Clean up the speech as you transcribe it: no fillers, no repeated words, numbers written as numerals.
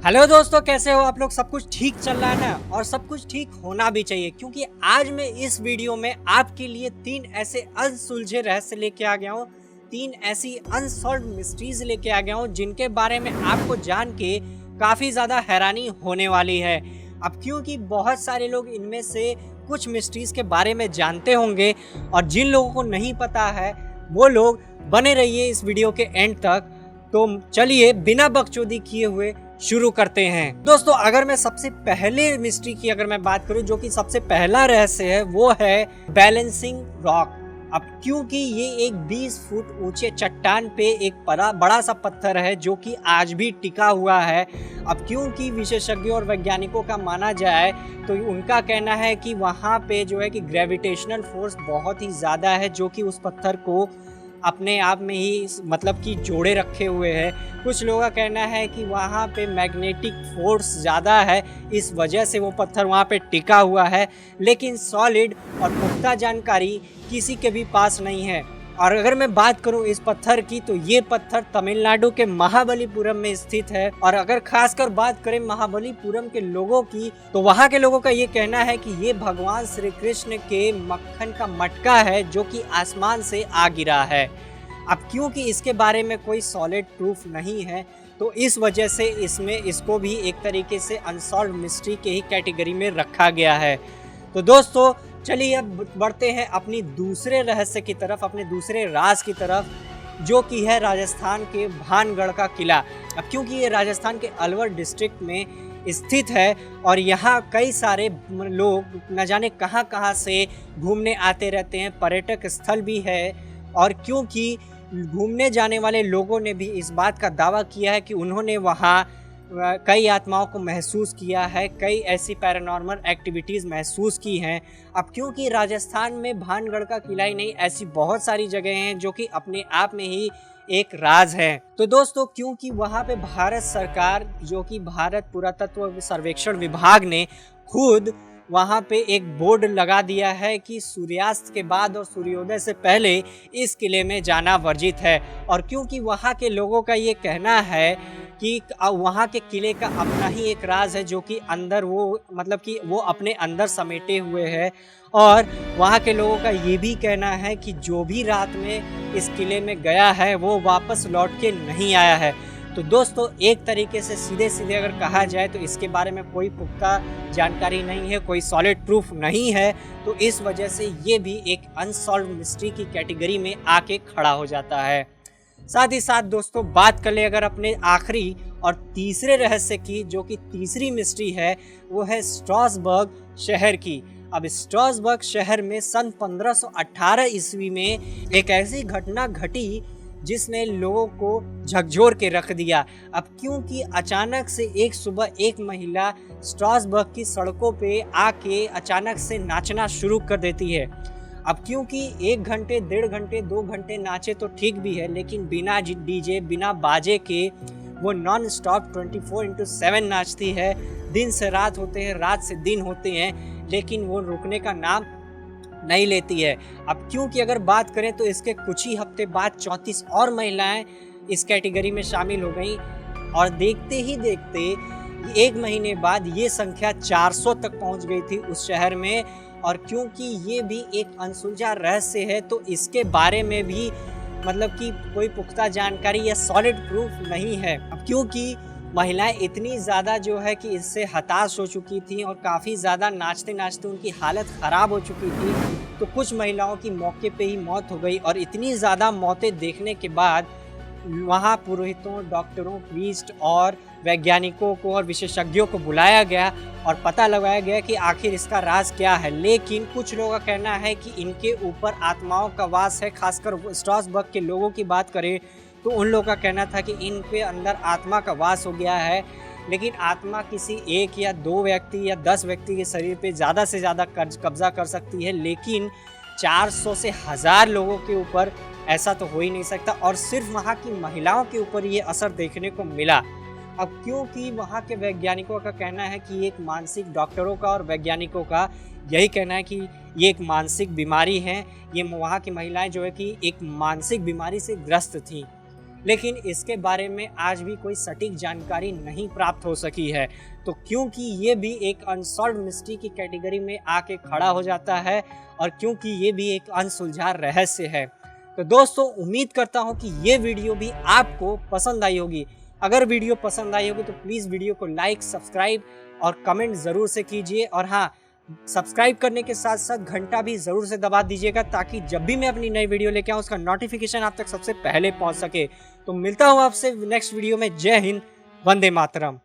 Hello दोस्तों, कैसे हो आप लोग। सब कुछ ठीक चल रहा है ना, और सब कुछ ठीक होना भी चाहिए, क्योंकि आज मैं इस वीडियो में आपके लिए 3 ऐसे अनसुलझे रहस्य लेके आ गया हूँ। 3 ऐसी अनसॉल्व्ड मिस्ट्रीज लेके आ गया हूँ जिनके बारे में आपको जान के काफ़ी ज़्यादा हैरानी होने वाली है। अब क्योंकि बहुत सारे लोग इनमें से कुछ मिस्ट्रीज के बारे में जानते होंगे, और जिन लोगों को नहीं पता है वो लोग बने रहिए इस वीडियो के एंड तक। तो चलिए बिना बकचोदी किए हुए शुरू करते हैं। दोस्तों, अगर मैं सबसे पहले मिस्ट्री की अगर मैं बात करूं, जो कि सबसे पहला रहस्य है, वो है बैलेंसिंग रॉक। अब क्योंकि ये एक 20 फुट ऊंचे चट्टान पे एक बड़ा सा पत्थर है जो कि आज भी टिका हुआ है। अब क्योंकि विशेषज्ञों और वैज्ञानिकों का माना जाए तो उनका कहना है कि वहाँ पे जो है कि ग्रेविटेशनल फोर्स बहुत ही ज़्यादा है, जो कि उस पत्थर को अपने आप में ही मतलब कि जोड़े रखे हुए है। कुछ लोगों का कहना है कि वहाँ पे मैग्नेटिक फोर्स ज़्यादा है, इस वजह से वो पत्थर वहाँ पे टिका हुआ है। लेकिन सॉलिड और पुख्ता जानकारी किसी के भी पास नहीं है। और अगर मैं बात करूं इस पत्थर की, तो ये पत्थर तमिलनाडु के महाबलीपुरम में स्थित है। और अगर खासकर बात करें महाबलीपुरम के लोगों की, तो वहाँ के लोगों का ये कहना है कि ये भगवान श्री कृष्ण के मक्खन का मटका है जो कि आसमान से आ गिरा है। अब क्योंकि इसके बारे में कोई सॉलिड प्रूफ नहीं है, तो इस वजह से इसको भी एक तरीके से अनसॉल्व मिस्ट्री के ही कैटेगरी में रखा गया है। तो दोस्तों, चलिए अब बढ़ते हैं अपनी दूसरे रहस्य की तरफ, अपने दूसरे राज की तरफ, जो कि है राजस्थान के भानगढ़ का किला। अब क्योंकि ये राजस्थान के अलवर डिस्ट्रिक्ट में स्थित है, और यहाँ कई सारे लोग न जाने कहाँ कहाँ से घूमने आते रहते हैं, पर्यटक स्थल भी है। और क्योंकि घूमने जाने वाले लोगों ने भी इस बात का दावा किया है कि उन्होंने वहाँ कई आत्माओं को महसूस किया है, कई ऐसी पैरानॉर्मल एक्टिविटीज़ महसूस की हैं। अब क्योंकि राजस्थान में भानगढ़ का किला ही नहीं, ऐसी बहुत सारी जगह हैं जो कि अपने आप में ही एक राज है। तो दोस्तों, क्योंकि वहाँ पे भारत सरकार, जो कि भारत पुरातत्व सर्वेक्षण विभाग ने खुद वहाँ पे एक बोर्ड लगा दिया है कि सूर्यास्त के बाद और सूर्योदय से पहले इस किले में जाना वर्जित है। और क्योंकि वहाँ के लोगों का ये कहना है कि वहाँ के किले का अपना ही एक राज है, जो कि अंदर वो मतलब कि वो अपने अंदर समेटे हुए है। और वहाँ के लोगों का ये भी कहना है कि जो भी रात में इस किले में गया है वो वापस लौट के नहीं आया है। तो दोस्तों, एक तरीके से सीधे सीधे अगर कहा जाए तो इसके बारे में कोई पुख्ता जानकारी नहीं है, कोई सॉलिड प्रूफ नहीं है। तो इस वजह से ये भी एक अनसॉल्व्ड मिस्ट्री की कैटेगरी में आके खड़ा हो जाता है। साथ ही साथ दोस्तों, बात कर ले अगर अपने आखिरी और तीसरे रहस्य की, जो कि तीसरी मिस्ट्री है, वो है स्ट्रासबर्ग शहर की। अब स्ट्रासबर्ग शहर में सन 1518 ईस्वी में एक ऐसी घटना घटी जिसने लोगों को झकझोर के रख दिया। अब क्योंकि अचानक से एक सुबह एक महिला स्ट्रासबर्ग की सड़कों पे आके अचानक से नाचना शुरू कर देती है। अब क्योंकि 1 घंटे, 1.5 घंटे, 2 घंटे नाचे तो ठीक भी है, लेकिन बिना डीजे, बिना बाजे के वो नॉन स्टॉप 24/7 नाचती है। दिन से रात होते हैं, रात से दिन होते हैं, लेकिन वो रुकने का नाम नहीं लेती है। अब क्योंकि अगर बात करें तो इसके कुछ ही हफ्ते बाद 34 और महिलाएं इस कैटेगरी में शामिल हो गई, और देखते ही देखते 1 महीने बाद ये संख्या 400 तक पहुंच गई थी उस शहर में। और क्योंकि ये भी एक अनसुलझा रहस्य है, तो इसके बारे में भी मतलब कि कोई पुख्ता जानकारी या सॉलिड प्रूफ नहीं है। अब क्योंकि महिलाएं इतनी ज़्यादा जो है कि इससे हताश हो चुकी थी, और काफ़ी ज़्यादा नाचते नाचते उनकी हालत ख़राब हो चुकी थी, तो कुछ महिलाओं की मौके पे ही मौत हो गई। और इतनी ज़्यादा मौतें देखने के बाद वहाँ पुरोहितों, डॉक्टरों, प्रीस्ट और वैज्ञानिकों को और विशेषज्ञों को बुलाया गया और पता लगाया गया कि आखिर इसका राज क्या है। लेकिन कुछ लोगों का कहना है कि इनके ऊपर आत्माओं का वास है। खासकर स्ट्रासबर्ग के लोगों की बात करें तो उन लोगों का कहना था कि इन पे अंदर आत्मा का वास हो गया है। लेकिन आत्मा किसी 1 या 2 व्यक्ति या 10 व्यक्ति के शरीर पे ज़्यादा से ज़्यादा कब्जा कर सकती है, लेकिन 400 से 1000 लोगों के ऊपर ऐसा तो हो ही नहीं सकता। और सिर्फ वहाँ की महिलाओं के ऊपर ये असर देखने को मिला। अब क्योंकि वहाँ के वैज्ञानिकों का कहना है कि एक मानसिक, डॉक्टरों का और वैज्ञानिकों का यही कहना है कि ये एक मानसिक बीमारी है। ये वहाँ की महिलाएं जो है कि एक मानसिक बीमारी से ग्रस्त थी। लेकिन इसके बारे में आज भी कोई सटीक जानकारी नहीं प्राप्त हो सकी है। तो क्योंकि ये भी एक अनसॉल्व्ड मिस्ट्री की कैटेगरी में आके खड़ा हो जाता है और क्योंकि ये भी एक अनसुलझा रहस्य है। तो दोस्तों उम्मीद करता हूँ कि ये वीडियो भी आपको पसंद आई होगी। अगर वीडियो पसंद आई होगी तो प्लीज़ वीडियो को लाइक, सब्सक्राइब और कमेंट ज़रूर से कीजिए। और हाँ, सब्सक्राइब करने के साथ साथ घंटा भी ज़रूर से दबा दीजिएगा ताकि जब भी मैं अपनी नई वीडियो लेके आऊँ उसका नोटिफिकेशन आप तक सबसे पहले पहुँच सके। तो मिलता हूँ आपसे नेक्स्ट वीडियो में। जय हिंद, वंदे मातरम।